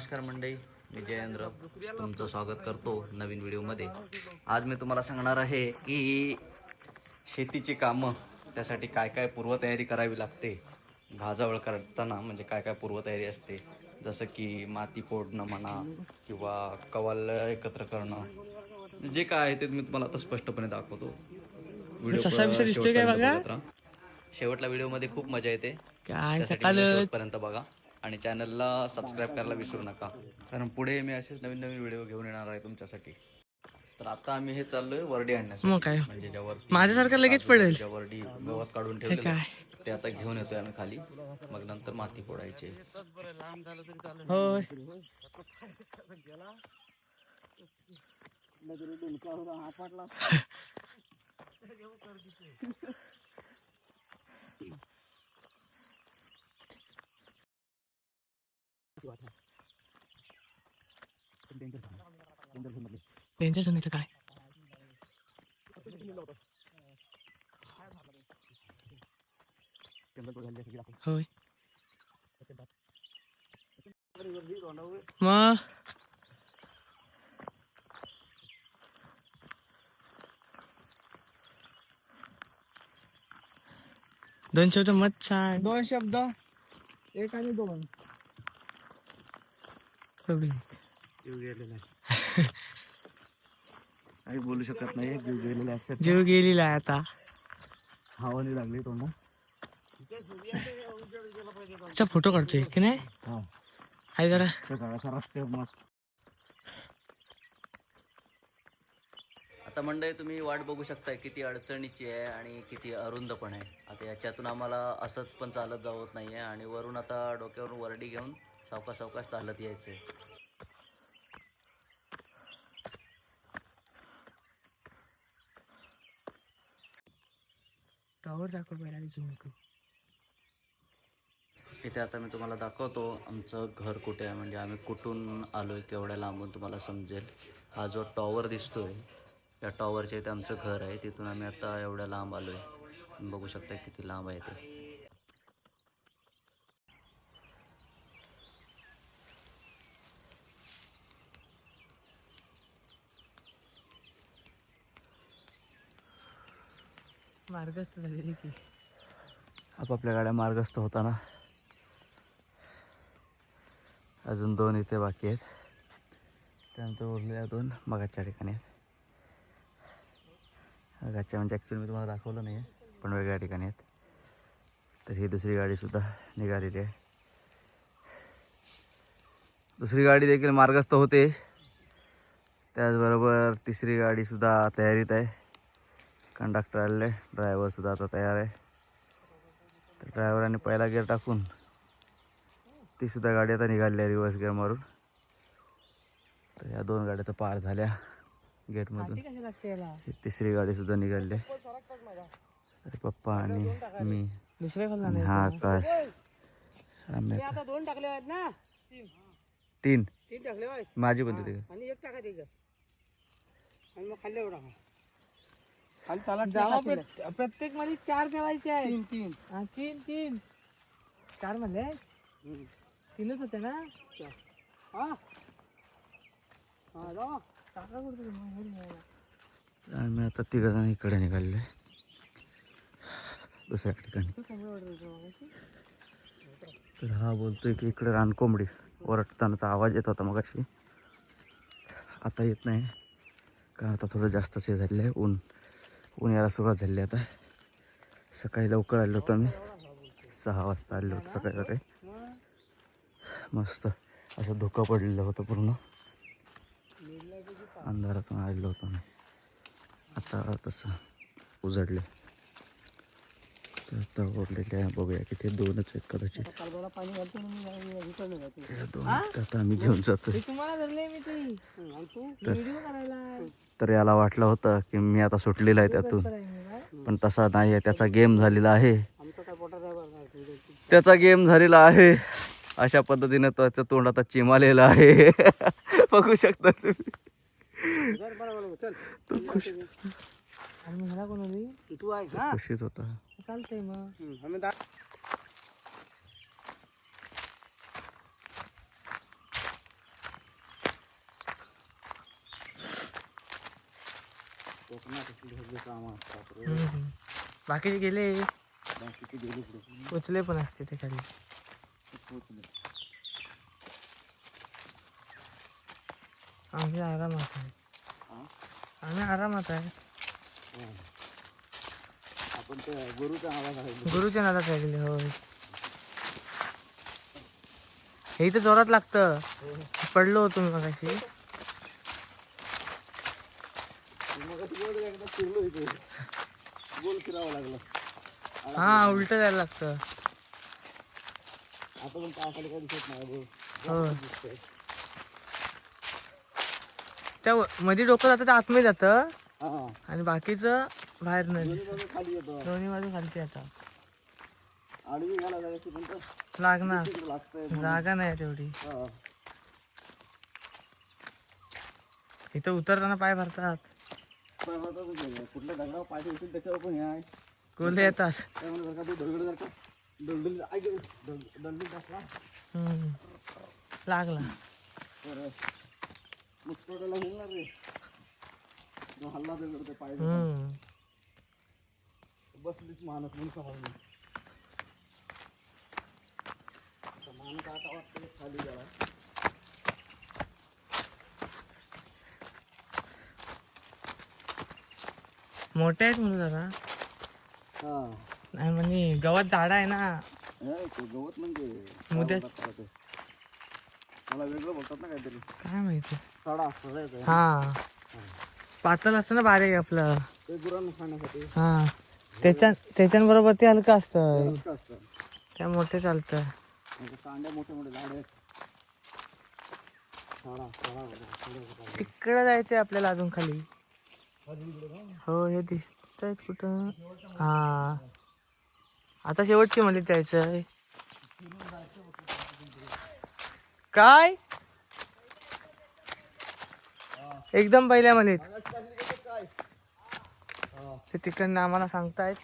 नमस्कार मंडळी, मी जयेंद्र तुमचं स्वागत करतो नवीन व्हिडिओमध्ये. आज मी तुम्हाला सांगणार आहे की शेतीची कामं, त्यासाठी काय काय पूर्वतयारी करावी लागते. भाजावळ करताना म्हणजे काय काय पूर्वतयारी असते, जसं की माती फोडणं म्हणा किंवा कवाल एकत्र करणं, जे काय आहे ते मी तुम्हाला आता स्पष्टपणे दाखवतो. व्हिडिओ शेवटपर्यंत बघत राहा. शेवटला व्हिडिओमध्ये खूप मजा येते, त्यासाठी व्हिडिओ शेवटपर्यंत बघा आणि चॅनलला सबस्क्राईब करायला विसरू नका, कारण पुढे मी असेच नवीन नवीन व्हिडिओ घेऊन येणार आहे तुमच्यासाठी. तर आता आम्ही हे चाललोय वरडी आणण्यासाठी, म्हणजे ज्यावरती माझ्यासारखं लगेच पडेल, ज्यावरती गवत काढून ठेवलेलं ते आता घेऊन येतोय आम्ही खाली. मग नंतर माती फोडायची. टेन्शन काय होय मग दोन शब्द मत सांग. दोन शब्द, एक आणि दोन. काही बोलू शकत नाही, जीव गेलेला आहे. जीव गेलेला आहे आता. हवानी लागली तोंडा. अच्छा फोटो काढतोय की नाही? हाय जरा मस्त. आता मंडळी तुम्ही वाट बघू शकताय किती अडचणीची आहे आणि किती अरुंद पण आहे. आता याच्यातून आम्हाला असंच पण चालत जावत नाही आहे आणि वरून आता डोक्यावरून वरडी घेऊन सावकाश सावकाश चालत यायचं आहे. टॉवर दाखव पहिला. इथे आता मी तुम्हाला दाखवतो आमचं घर कुठे आहे, म्हणजे आम्ही कुठून आलो आहे केवढ्या लांबून तुम्हाला समजेल. हा जो टॉवर दिसतोय, त्या टॉवरच्या इथे आमचं घर आहे. तिथून आम्ही आता एवढ्या लांब आलो आहे. बघू शकता किती लांब आहे ते. मार्गस्थ झालेली की आपापल्या गाड्या मार्गस्थ होताना अजून दोन इथे बाकी आहेत. त्यानंतर उरलेल्या दोन मगाच्या ठिकाणी आहेत. मगाच्या म्हणजे ॲक्च्युली मी तुम्हाला दाखवलं नाही आहे, पण वेगळ्या ठिकाणी आहेत. तर ही दुसरी गाडीसुद्धा निघालेली आहे. दुसरी गाडी देखील मार्गस्थ होते. त्याचबरोबर तिसरी गाडीसुद्धा तयारीत आहे. कंडक्टर आलेले, ड्रायव्हरसुद्धा आता तयार आहे. तर ड्रायव्हरांनी पहिला गिअर टाकून तीसुद्धा गाडी आता निघाली आहे रिव्हर्स गिअर मारून. तर या दोन गाड्या तर पार झाल्या गेटमधून. तिसरी गाडीसुद्धा निघाली आहे. पप्पा आणि मी आणि हा आकाश. दोन टाकले आहेत ना, तीन टाकले आहेत माझी पण तिथे आणि एक टाका तिथं आणि मग खाल्ले एवढा खाली प्रत्येक मध्ये चार ठेवायचे आहे. तीन तीन तीन तीन चार म्हणले, तीनच होते ना. आम्ही आता तिघ जण इकडे निघाले दुसऱ्या ठिकाणी. तर हा बोलतोय की इकडे रानकोंबडी ओरडतानाचा आवाज येत होता मगाशी. आता येत नाही, कारण आता थोडं जास्तच हे झालेलं आहे. ऊन यायला सुरुवात झाली आहे आता. सकाळी लवकर आलो होतो आम्ही, 6 वाजता आलो होतो सकाळी सकाळी. मस्त असं धुकं पडलेलं होतं, पूर्ण अंधारातून आलेलो होतो मी. आता तसं उजडले. तर आता ओढलेले आहे, बघूया की ते दोनच आहेत कदाचित. दोन आता आम्ही घेऊन जातोय. तर याला वाटलं होतं की मी आता सुटलेला आहे त्यातून, पण तसा नाही आहे. त्याचा गेम झालेला आहे, त्याचा गेम झालेला आहे. अशा पद्धतीने त्याचं तोंड आता चिमालेलं आहे. बघू शकता तुम्ही. तो खुश खुशीत होता. चालतंय मग. बाकीचे गेले, बाकीचे गेले पुढे उचले पण असते ते खाली. आम्ही आरामात आहे, आम्ही आरामात आहे. आपण ते गुरुचा आवाज आहे. गुरुच्या नादात राहिले. होय, हे इथं जोरात लागतं. पडलो होतो मी मगाशी. एकदा फिरलो इथे, गोल फिरावं लागलं. हा, उलट जायला लागतं. आता पण पायाखाली काही दिसत नाही. हो, त्या मध्ये डोकं जातं, त्या आतमध्ये जातं आणि बाकीचं बाहेर नाही दिसत. खाली येतो दोन्ही बाजू खालती आता आडवी घाला जायची पण लागणार, लागतंय. जागा नाही तेवढी. इथं उतरताना पाय भरतात, कुठल्या दगडावर पाय ठेवतील त्याच्यावर पण हे आहे. कोल्हे येतात. काय म्हणत का तू दगड जर का दंडली टाकला लागला तर मुस्कोटाला मिळणार रे. जो हल्ला दगड ते पाय बसलीच मानत म्हणून समजलं. मानत आता वाटतं खाली गेला. मोठे आहेत म्हणून जरा. नाही म्हणजे गवत झाड आहे ना. गवत म्हणजे मुद्या मला वेगळं बोलतात ना काहीतरी, काय माहिती. सडा असतो. हा, पातळ असतं ना बारीक आपलं, ते गुरांना खाण्यासाठी. हा, त्याच्याबरोबर ते हलकं असतं, असतं त्या मोठे चालतं. कांड्या मोठे मोठे झाड आहेत. तिकडं जायचंय आपल्याला अजून खाली. हो, हे दिसत आहेत कुठं. हा, आता शेवटची म्हणजे जायचंय. काय एकदम पहिल्या म्हणलीत ते तिकडनं आम्हाला सांगतायत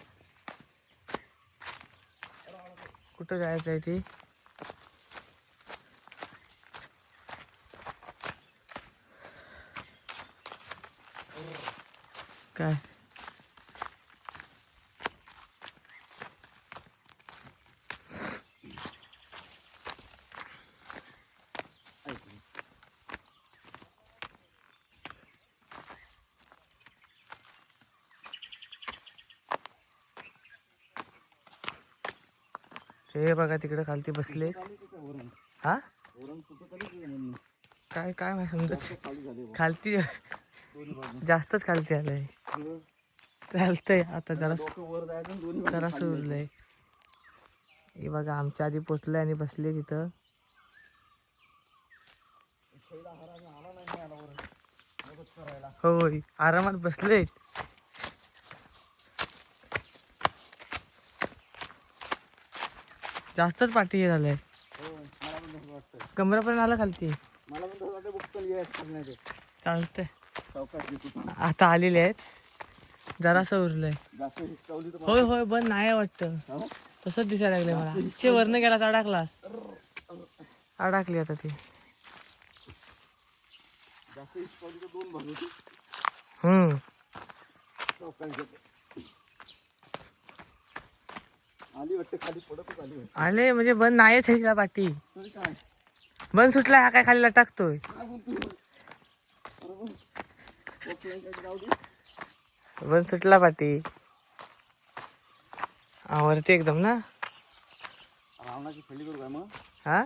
कुठं जायचंय ते. काय ते बघा तिकडे खालती बसले. हा, काय काय माहिती समजत. खालती जास्तच खालती आलंय. चालतंय आता जरा उरलंय. हे बघा आमच्या आधी पोचलंय आणि बसले तिथं. होय, आरामात बसले. जास्तच पाठी हे झालंय. कमरा पण आलं खालती. चालतंय, आता आलेले आहेत. जरासं उरलंय. होय होय, बंद नाही वाटतं, तसंच दिसायला लागलंय मला. चे वरनं गेलास, अडकलास. अडकली आता ती. आले म्हणजे बंद नाहीच आहे का पाठी. बंद सुटला, हा काय खाली टाकतोय. बंद सुटला पाठी. वरती एकदम ना. हा,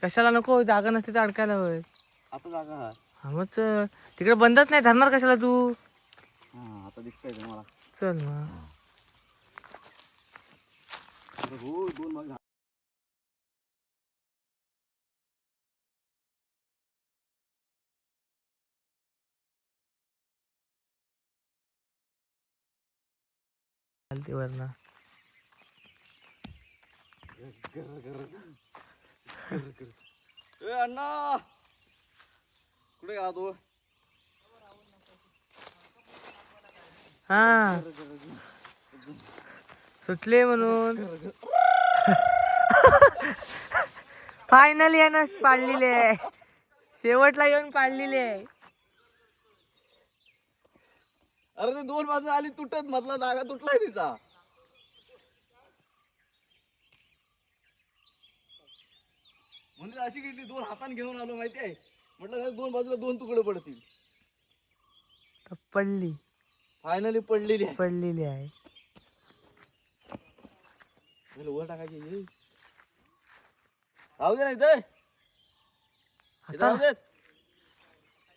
कशाला नको, जागा नसते तर अडकायला. होय, आता जागा हा मग तिकडे बंदच नाही, धरणार कशाला तू. आता दिसतंय तुम्हाला. चल मग. हो, 2 भाग खालती वरनं. अण्णा कुठे गेला तू. हा, सुटले म्हणून. फायनली यानं पाडलेले आहे, शेवटला येऊन पाडलेले आहे. अरे ते दोन बाजू आली तुटत, मधला धागा तुटलाय तिचा. म्हणजे अशी घेतली, दोन हाताने घेऊन आलो माहिती आहे. म्हटलं दोन बाजूला दोन तुकडे पडतील. तर पडली फायनली पडलेली आहे. पडलेली आहे. वर टाकायची. राहू दे नाही तर आता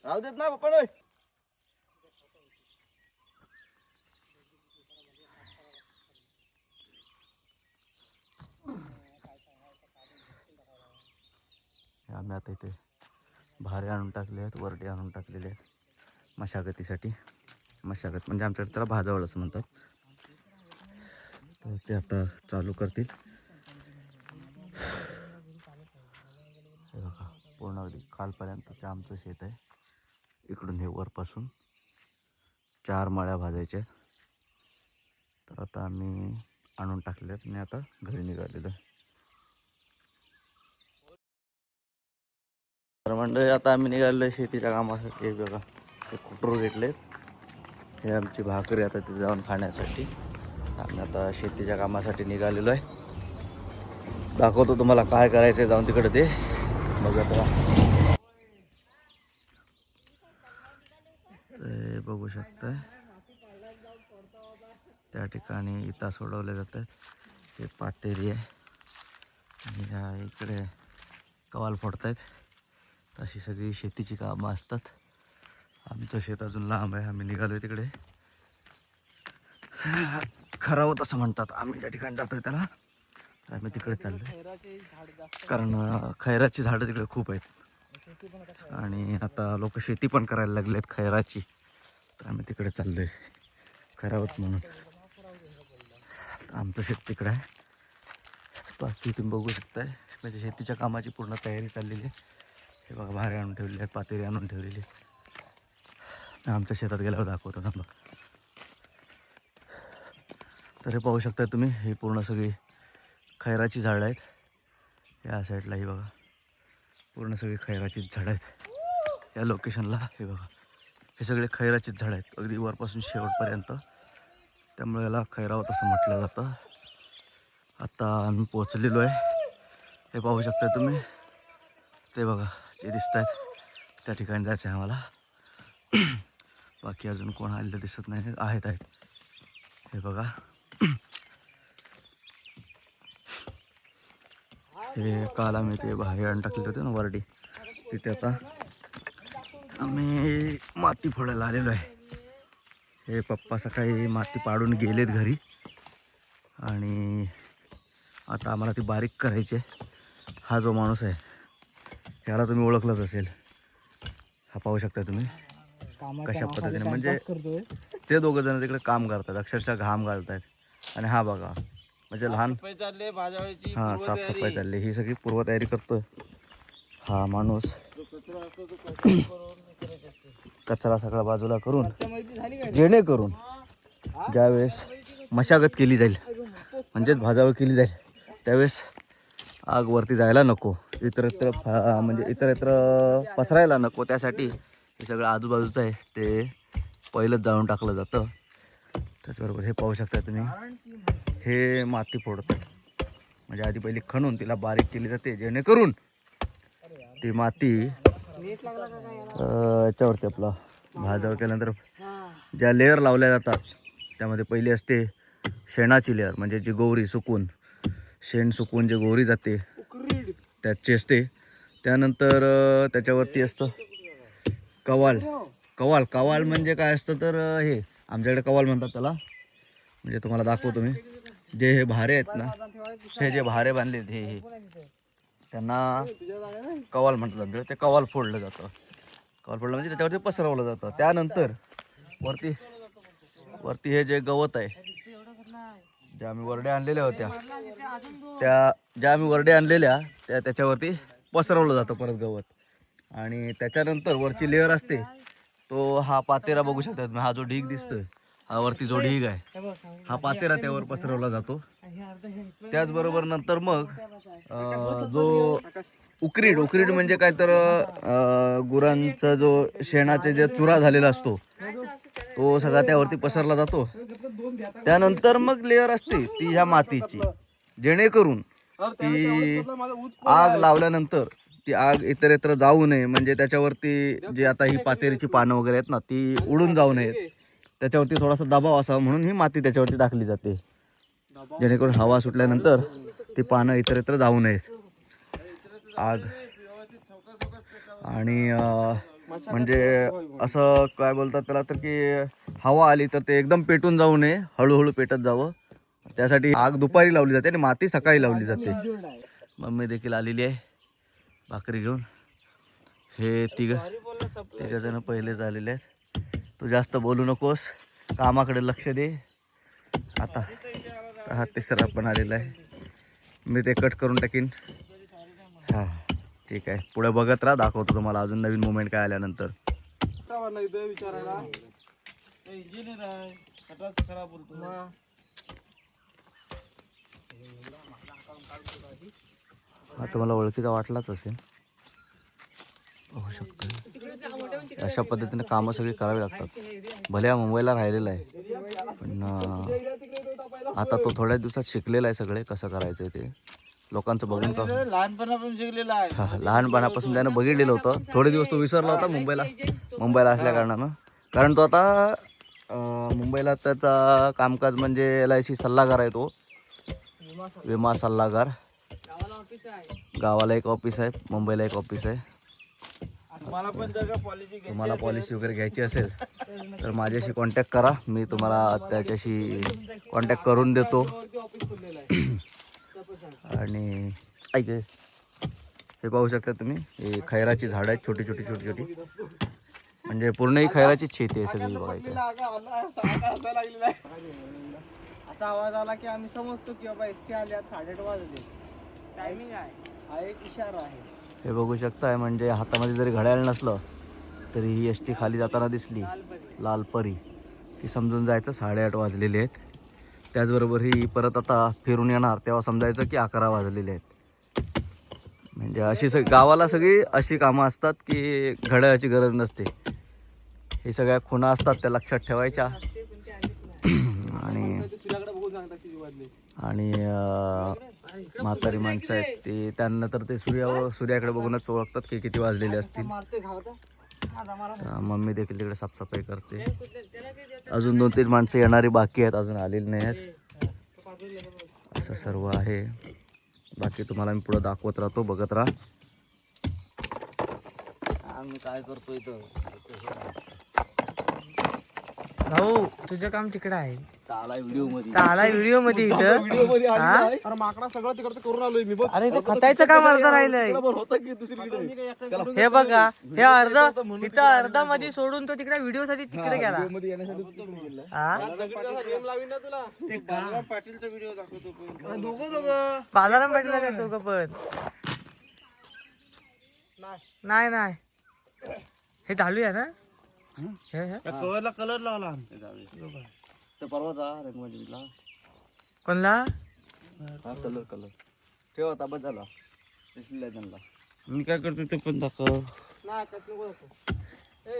राहू देत ना पप्पा. नाही आम्ही आता इथे भारे आणून टाकले आहेत, वरडे आणून टाकलेले आहेत मशागतीसाठी. मशागत म्हणजे आमच्याकडे त्याला भाजावळ असं म्हणतात. तर ते आता चालू करतील. हे बघा पूर्ण अगदी खालपर्यंत ते आमचं शेत आहे. इकडून हे वरपासून 4 मळ्या भाजायच्या. तर आता आम्ही आणून टाकले आहेत आणि आता घरी निघालेलो आहे. तर मंडळी आता आम्ही निघालेलो आहे शेतीच्या कामासाठी. हे बघा हे कुटूर घेतलेत. हे आमची भाकरी आता तिथे जाऊन खाण्यासाठी. आम्ही आता शेतीच्या कामासाठी निघालेलो आहे. दाखवतो तुम्हाला काय करायचं आहे जाऊन तिकडे ते बघा. ते बघू शकताय त्या ठिकाणी इटा सोडवले जातात. हे पातेरी आहे आणि ह्या इकडे कवाल फोडतायत. अशी सगळी शेतीची कामं असतात. आमचं शेत अजून लांब आहे. आम्ही निघालोय तिकडे. खरावत असं म्हणतात आम्ही ज्या ठिकाणी जातोय त्याला. तर आम्ही तिकडे चाललोय कारण खैराची झाडं तिकडे खूप आहेत आणि आता लोक शेती पण करायला लागलेत खैराची. तर आम्ही तिकडे चाललोय खरावत म्हणून. आमचं शेत तिकडे आहे. बाकी तुम्ही बघू शकताय म्हणजे शेतीच्या कामाची पूर्ण तयारी चाललेली आहे. हे बघा भारे आणून ठेवलेले आहेत, पातेरी आणून ठेवलेली आहे. आमच्या शेतात गेल्यावर दाखवतो थांबा. तर हे पाहू शकता तुम्ही, ही पूर्ण सगळी खैराची झाडं आहेत. या साईडला ही बघा पूर्ण सगळी खैराचीच झाडं आहेत. या लोकेशनला हे बघा हे सगळे खैराचीच झाडं आहेत अगदी वरपासून शेवटपर्यंत. त्यामुळे याला खैरावत असं म्हटलं जातं. आता आम्ही पोचलेलो आहे. हे पाहू शकता तुम्ही, ते बघा जे दिसत आहेत त्या ठिकाणी जायचं आहे आम्हाला. बाकी अजून कोण आलेलं दिसत नाही. आहेत हे बघा. हे काल आम्ही ते बाहेर आणून टाकले होते ना वरडी, तिथे आता आम्ही माती फोडायला आलेलो आहे. हे पप्पा सकाळी माती पाडून गेलेत घरी आणि आता आम्हाला ती बारीक करायची आहे. हा जो माणूस आहे ह्याला तुम्ही ओळखलंच असेल. हा पाहू शकता तुम्ही कशा पद्धतीने म्हणजे ते दोघं जण तिकडे काम करतात, अक्षरशः घाम घालतात. आणि हा बघा म्हणजे लहान हां साफसफाई चालली, ही सगळी पूर्वतयारी करतोय हा माणूस. कचरा सगळा बाजूला करून जेणेकरून ज्यावेळेस मशागत केली जाईल म्हणजेच भाजावळ केली जाईल त्यावेळेस आग वरती जायला नको, इतरत्र म्हणजे इतरत्र पसरायला नको. त्यासाठी हे सगळं आजूबाजूचं आहे ते पहिलंच जाळून टाकलं जातं. त्याचबरोबर हे पाहू शकता तुम्ही, हे माती फोडतात म्हणजे आधी पहिली खणून तिला बारीक केली जाते जेणेकरून ती माती याच्यावरती आपला भाजावळ केल्यानंतर ज्या लेअर लावल्या जातात त्यामध्ये पहिली असते शेणाची लेअर म्हणजे जी गोवरी सुकून शेण सुकून जे गोवरी जाते त्याची असते. त्यानंतर त्याच्यावरती असतं कवाल. कवाल कवाल म्हणजे काय असतं तर हे आमच्याकडे कवाल म्हणतात त्याला. म्हणजे तुम्हाला दाखवतो मी, जे हे भारे आहेत ना, हे जे भारे बांधलेत हे त्यांना कवाल म्हणतात. ते कवाल फोडलं जातं. कवाल फोडलं म्हणजे त्याच्यावरती पसरवलं जातं. त्यानंतर वरती हे जे गवत आहे ज्या आम्ही वरड्या आणलेल्या होत्या त्याच्यावरती पसरवलं जातं परत गवत. आणि त्याच्यानंतर वरची लेअर असते तो हा पातेरा बघू शकता. हा जो ढीग दिसतोय हा वरती जोडी ही गाय, हे बघ, सांगितलं. हा पातेरा त्यावर पसरवला जातो. हे अर्ध हे इकडं त्याचबरोबर नंतर मग जो उकरीड म्हणजे काय तर गुरांचा जो शेणाचे जे चुरा झालेला असतो तो सगळा त्यावरती पसरला जातो. त्यानंतर मग लेअर असते ती ह्या मातीची, जेणेकरून ती आग लावल्यानंतर ती आग इतरत्र जाऊ नये, म्हणजे त्याच्यावरती जी आता ही पातेरीची पानं वगैरे आहेत ना ती उडून जाऊ नयेत, त्याच्यावरती थोडासा दबाव असावा म्हणून ही माती त्याच्यावरती टाकली जाते, जेणेकरून हवा सुटल्यानंतर ती पानं इतरत्र जाऊ नयेत आग. आणि म्हणजे असं काय बोलतात त्याला तर की हवा आली तर ते एकदम पेटून जाऊ नये, हळूहळू पेटत जावं, त्यासाठी आग दुपारी लावली जाते आणि माती सकाळी लावली जाते. मम्मी देखील आलेली आहे भाकरी घेऊन. हे तिघ जण पहिलेच आलेले आहेत. तू जास्त बोलू नकोस, कामाकडे लक्ष दे. आता हा तिसरा पण आलेला आहे, मी ते कट करून टाकीन. हा ठीक आहे, पुढे बघत राहा, दाखवतो तुम्हाला अजून नवीन मुवमेंट काय आल्यानंतर. हा तुम्हाला ओळखीचा वाटलाच असेल, होऊ शकतं. अशा पद्धतीने कामं सगळी करावी लागतात. भले हा मुंबईला राहिलेला आहे पण आता तो थोड्या दिवसात शिकलेला आहे सगळे कसं करायचं ते लोकांचं बघून. का लहानपणापासून शिकलेला आहे. हा लहानपणापासून त्यानं बघितलेलं होतं. थोडे दिवस तो विसरला होता मुंबईला असल्या कारणानं, कारण तो आता मुंबईला त्याचा कामकाज म्हणजे LIC सल्लागार आहे तो, विमा सल्लागार. गावाला एक ऑफिस आहे, मुंबईला एक ऑफिस आहे. तुम्हाला पॉलिसी वगैरे घ्यायची असेल तर माझ्याशी कॉन्टॅक्ट करा, मी तुम्हाला त्याच्याशी कॉन्टॅक्ट करून देतो. आणि ऐक, हे पाहू शकता तुम्ही, हे खैराची झाडं आहेत, छोटी छोटी छोटी छोटी, म्हणजे पूर्ण ही खैराचीच शेती आहे सगळी बघायची. असा आवाज आला की आम्ही समजतो की बाबा एसटी आल्या, 8:30 वाजले. टायमिंग आहे, हा एक इशारा आहे. हे बघू शकताय, म्हणजे हातामध्ये जरी घड्याळ नसलं तरी ही एसटी खाली जाताना दिसली लालपरी की समजून जायचं 8:30 वाजलेले आहेत. त्याचबरोबर ही परत आता फिरून येणार तेव्हा समजायचं की 11 वाजलेले आहेत. म्हणजे अशी गावाला सगळी अशी कामं असतात की घड्याळाची गरज नसते. हे सगळ्या खुणा असतात त्या लक्षात ठेवायच्या. आणि म्हातारी माणसं आहेत ते, त्यांना तर ते सूर्याकडे बघूनच ओळखतात की किती वाजलेले असतील. मम्मी देखील तिकडे साफसफाई करते. अजून 2-3 माणसं येणारी बाकी आहेत, अजून आलेली नाही आहेत. असं सर्व आहे. बाकी तुम्हाला मी पुढे दाखवत राहतो, बघत राहा. आम्ही काय करतो इथं. भाऊ तुझं काम तिकडे आहे, आलाय व्हिडिओ मध्ये इथं. अरे माकडा सगळं तिकडचं करून आलोय मी. बघ अरे ते खतायचं काम अर्ध राहिलंय. हे बघा, हे अर्धा मध्ये सोडून तो तिकडे व्हिडिओ साठी तिकडे गेला. पाटीलचा व्हिडिओ दाखवतो. बालाराम पाटील दोघं पण नाही हे चालू आहे ना. कवरला कलर लावला. परवाचा रंगमंदिरला कोणला कलर ठेव आता, बस झाला दिसलेला आहे त्यांना. मी काय करतो ते पण दाखव.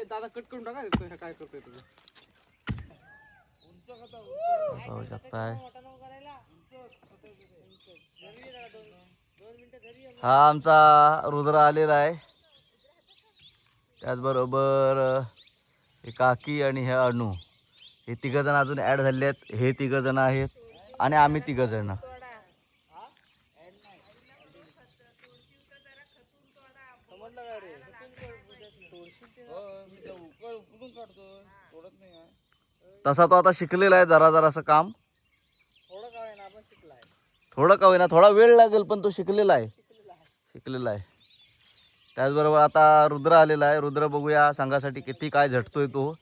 दादा कट करून टाका. काय करतोय तुझं पाहू शकताय. हा आमचा रुद्र आलेला आहे. त्याचबरोबर हे काकी आणि हे अनु, हे 3 जण अजून ऍड झाले आहेत. हे 3 जण आहेत आणि आम्ही 3 जण. तसा तो आता शिकलेला आहे जरा असं काम. थोडं का होईना, थोडा वेळ लागेल पण तो शिकलेला आहे. त्याचबरोबर आता रुद्र आलेला आहे. रुद्र बघूया संघासाठी किती काय झटतोय तो.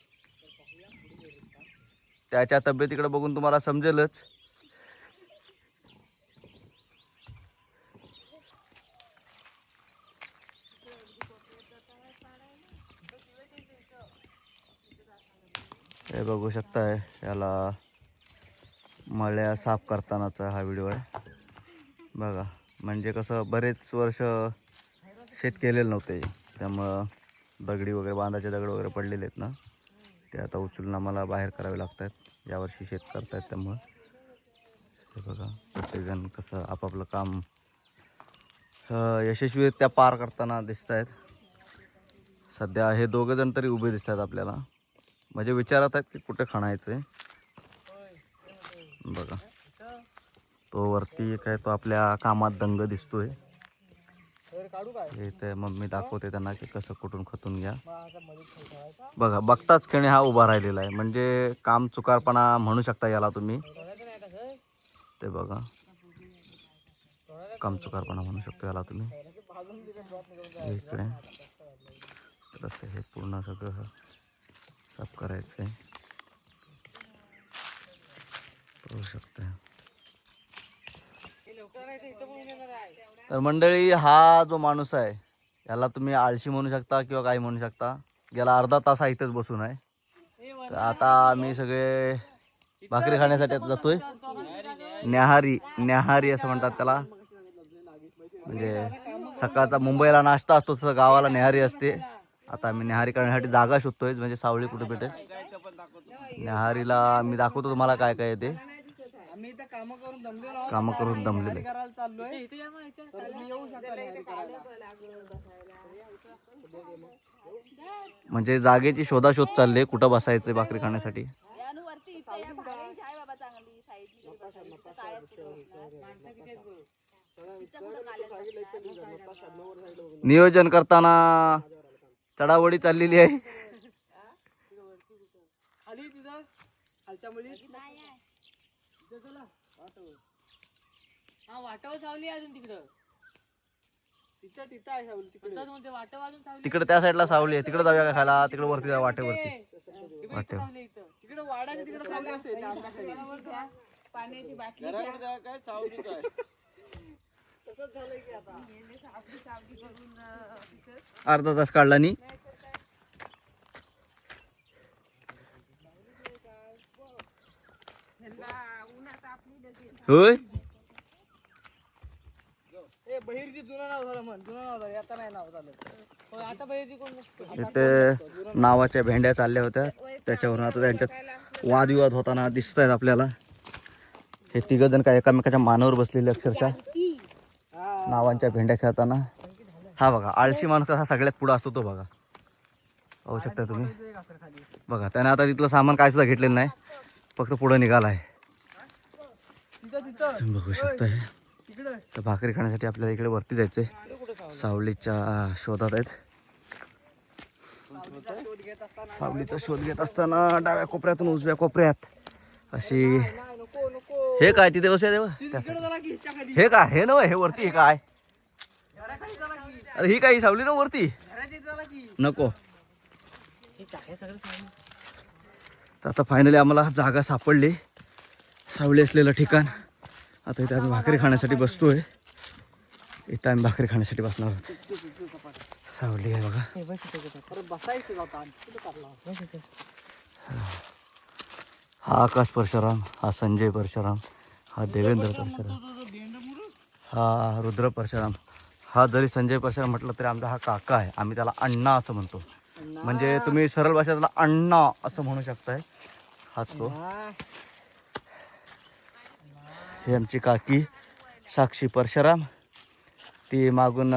त्याच्या तब्येतीकडे बघून तुम्हाला समजेलच. हे बघू शकताय, याला मळ्या साफ करतानाचा हा व्हिडिओ आहे बघा. म्हणजे कसं बरेच वर्ष शेत केलेलं नव्हते, त्यामुळं दगडी वगैरे बांधाचे दगड वगैरे पडलेले आहेत ना, ते आता उचलून आम्हाला बाहेर करावे लागत आहेत. यावर्षी शेत करतायत त्यामुळं हे बघा, प्रत्येकजण कसं आपापलं काम यशस्वीरित्या पार करताना दिसत आहेत. सध्या हे दोघं जण तरी उभे दिसत आहेत आपल्याला, म्हणजे विचारत आहेत की कुठे खणायचं आहे बघा. तो वरती काय तो आपल्या कामात दंग दिसतोय. इथे मम्मी दाखवते त्यांना की कसं कुठून खतून घ्या बघा. बघताच खेणे हा उभा राहिलेला आहे, म्हणजे काम चुकारपणा म्हणू शकता याला तुम्ही. ते बघा, काम चुकारपणा म्हणू शकतो याला तुम्ही. इकडे तर असं हे पूर्ण सगळं साफ करायचं आहे, पाहू शकता. तर मंडळी, हा जो माणूस आहे याला तुम्ही आळशी म्हणू शकता किंवा काही म्हणू शकता. गेला अर्धा तास इथेच बसून आहे. तर आता आम्ही सगळे भाकरी खाण्यासाठी आता जातोय. न्याहारी असं म्हणतात त्याला. म्हणजे सकाळचा मुंबईला नाश्ता असतो तसं गावाला न्याहारी असते. आता आम्ही न्याहारी करण्यासाठी जागा शोधतोय, म्हणजे सावली कुठे भेटेल. न्याहारीला मी दाखवतो तुम्हाला काय काय येते. काम करून दमलेले. म्हणजे जागेची शोधाशोध चालली, कुठं बसायचंय भाकरी खाण्यासाठी. नियोजन करताना चढावडी चाललेली आहे. तिकडे त्या साईडला सावली आहे, तिकडे जाऊया का खायला. तिकडे वरती वाटेवरती वाटेवर. अर्धा तास काढला नी. होय, इथे नावाच्या भेंड्या चालल्या होत्या, त्याच्यावरून आता त्यांच्यात वादविवाद होताना दिसत आहेत आपल्याला. हे तिघ जण काय एकामेकाच्या मानावर बसलेले अक्षरशः नावांच्या भेंड्या खेळताना. हा बघा, आळशी माणूस कसा सगळ्यात पुढे असतो तो बघा, पाहू शकता तुम्ही. बघा, त्याने आता तिथलं सामान काय सुद्धा घेतलेलं नाही, फक्त पुढे निघालाय. बघू शकता. तर भाकरी खाण्यासाठी आपल्याला इकडे वरती जायचंय. सावलीच्या शोधात आहेत. सावलीचा शोध घेत असताना डाव्या कोपऱ्यातून उजव्या कोपऱ्यात अशी. हे काय तिथे बसूया देवा. हे काय, हे नव हे वरती. हे काय, अरे ही काय सावली ना वरती. नको. आता फायनली आम्हाला जागा सापडली, सावली असलेलं ठिकाण. आता इथे आम्ही भाकरी खाण्यासाठी बसतोय. इथं आम्ही भाकरी खाण्यासाठी बसणार आहोत. सावली आहे बघा. हा आकाश परशुराम, हा संजय परशुराम, हा देवेंद्र परशुराम, हा रुद्र परशुराम. हा जरी संजय परशुराम म्हटलं तरी आमचा हा काका आहे. आम्ही त्याला अण्णा असं म्हणतो. म्हणजे तुम्ही सरळ भाषेत त्याला अण्णा असं म्हणू शकताय. हाच तो. ही आमची काकी साक्षी परशुराम. ती मागून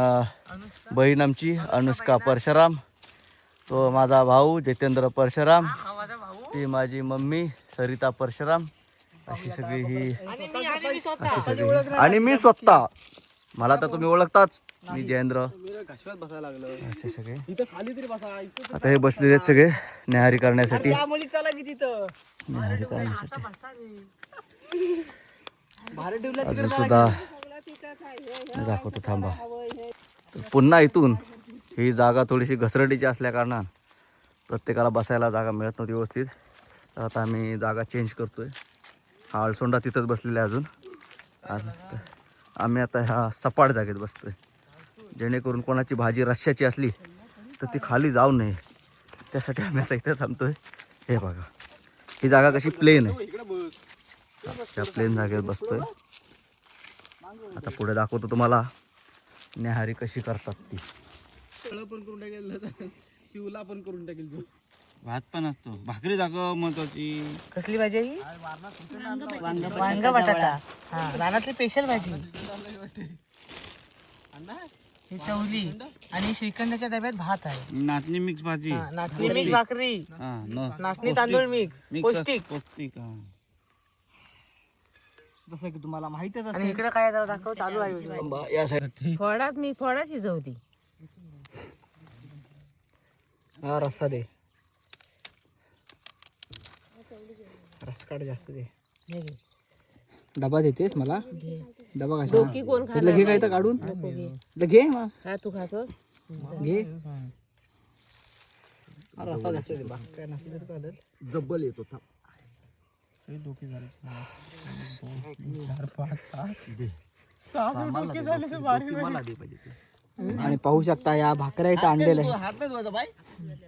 बहीण आमची अनुष्का परशुराम. तो माझा भाऊ जितेंद्र परशुराम. ती माझी मम्मी सरिता परशुराम. अशी सगळी ही आणि मी स्वतः. मला तर तुम्ही ओळखताच, मी जयेंद्र. असे सगळे आता हे बसलेले आहेत सगळे न्याहारी करण्यासाठी. न्याहारी करण्यासाठी अजून सुद्धा दाखवतो, थांबा. पुन्हा इथून ही जागा थोडीशी घसरटीची असल्या कारणानं प्रत्येकाला बसायला जागा मिळत नव्हती व्यवस्थित. तर आता आम्ही जागा चेंज करतोय. हा अळसोंडा तिथंच बसलेला आहे अजून. आम्ही आता ह्या सपाट जागेत बसतोय, जेणेकरून कोणाची भाजी रश्श्याची असली तर ती खाली जाऊ नये, त्यासाठी आम्ही आता इथे थांबतोय. हे बघा, ही जागा कशी प्लेन आहे, त्या प्लेन जागेवर बसतोय. आता पुढे दाखवतो तुम्हाला न्याहारी कशी करतात ती. पिवला पण करून टाकेल तू. भात पण असतो, भाकरी दाखव महत्वाची. कसली भाजी आहे ही? वांग बटाटा. हा, रानातली स्पेशल भाजी. ही चवली आणि श्रीखंडाच्या डब्यात भात आहे. नाचणी मिक्स भाजी. हा, नाचणी मिक्स भाकरी, नाचणी तांदूळ मिक्स, पौष्टिक. पौष्टिक. हा. जसं की तुम्हाला माहितच असेल. आणि इकडे काय जरा दाखव, चालू आहे या साईड फोडा शिजवली. हा, रस्सा दे, रस काढ जास्त दे. डबा देतेस मला? डबा कशा घे काय तर काढून घे मग. तू खातो घे. रस्सा जास्त दे बा, काय नसलं तरी चालेल. जब्बल येतो. डोके झाले 4, 5, 6 डोके झाले. आणि पाहू शकता या भाकऱ्या इथं आणलेल्या आहेत.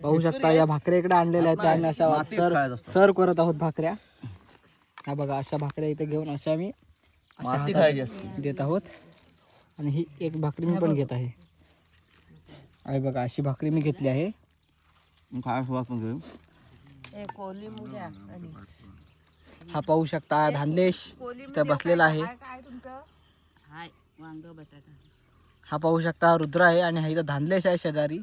पाहू शकता या भाकऱ्या इकडे आणलेल्या आहेत. आणि अशा सर्व करत आहोत भाकऱ्या. हा बघा, अशा भाकऱ्या इथे घेऊन अशा आम्ही माती खायची असते देत आहोत. आणि ही एक भाकरी मी पण घेत आहे. आहे बघा, अशी भाकरी मी घेतली आहे. हा पाहू शकता धानलेश त्या बसलेला आहे. हा पाहू शकता रुद्र आहे आणि हा इथं धानलेश आहे शेजारी.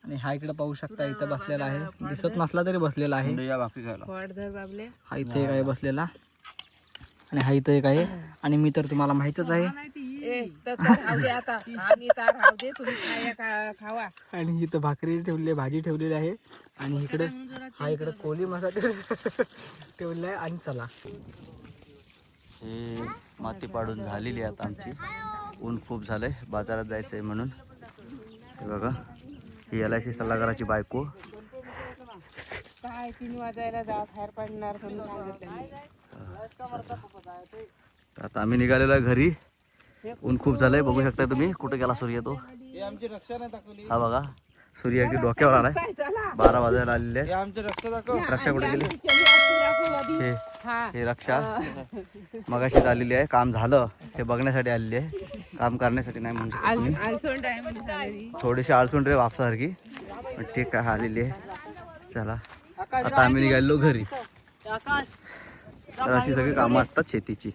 आणि हा इकडे पाहू शकता इथं बसलेला आहे. दिसत नसला तरी बसलेला आहे. हा इथे एक आहे बसलेला आणि हा इथं एक आहे. आणि मी तर तुम्हाला माहितच आहे. आणि इथं भाकरी ठेवली, भाजी ठेवलेली आहे. आणि इकडे हा इकडे कोली मसाला ठेवलेला आहे. आणि चला, हे माती पाडून झालेली आहे आता आमची. ऊन खूप झालंय, बाजारात जायचंय म्हणून. हे बघा, ही LIC सल्लागाराची बायको. काय 3 वाजायला जा, बाहेर पडणार तर आता आम्ही निघालेलो आहे घरी. ऊन खूप झालंय, बघू शकता तुम्ही. कुठे गेला सूर्य तो? हे आमची रक्षा नाही दाखवली. हा बघा, सूर्य अगदी डोक्यावर आलाय. 12 वाजायला आलेले हे आमची रक्षा दाखव. रक्षा कुठे गेली? हे रक्षा मगाशीच आलेली आहे. काम झालं हे बघण्यासाठी आलेली आहे, काम करण्यासाठी नाही. म्हणजे थोडीशी आळसून रे वापसासारखी. ठीक आहे, आलेली आहे. चला, आता आम्ही निघालो घरी. तर अशी सगळी कामं असतात शेतीची.